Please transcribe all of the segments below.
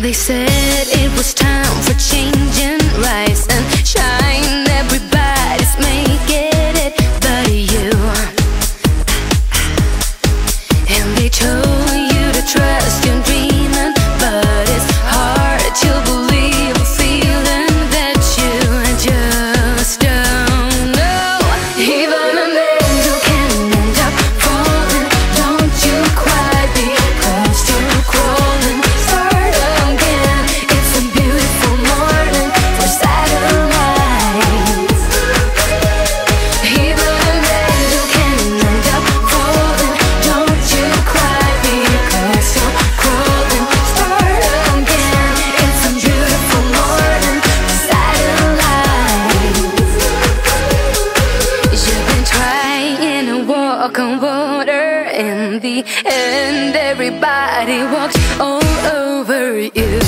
They said it was time for change and rise and shine. Everybody's making it but you. And they told you to trust your dreaming, but it's hard to believe a feeling that you just don't know. Even an angel can end up falling. Don't you cry because you're crawling. Start again. It's a beautiful morning for satellites. Even an angel can end up falling. Don't you cry because you're crawling. Start again. It's a beautiful morning for satellites. You've been trying to walk on water. In the end, everybody walks all over you.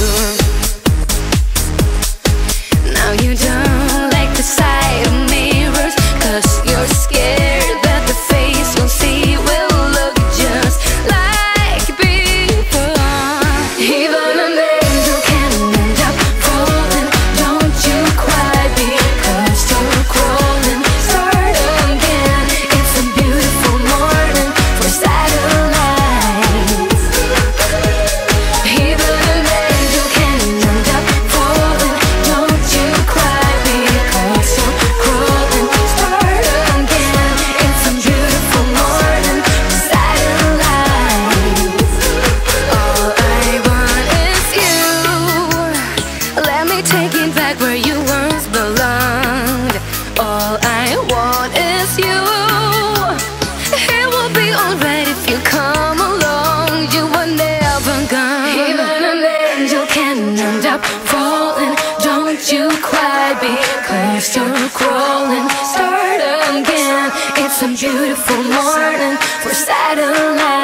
Now you don't like the sight of mirrors, 'cause you're scared that the face you'll see will look just like before. Even an angel can end up falling. Don't you cry because you're crawling. Start again. It's a beautiful morning for satellites. Even an angel can end up falling. Don't you cry because you're crawling. Start again. It's a beautiful morning for satellites. All I want is you. Let me take it back where you once belonged. All I want is you. It will be alright if you come along. You were never gone. Even an angel can end up falling. Don't you cry because you're crawling. Start again. It's a beautiful morning for satellites.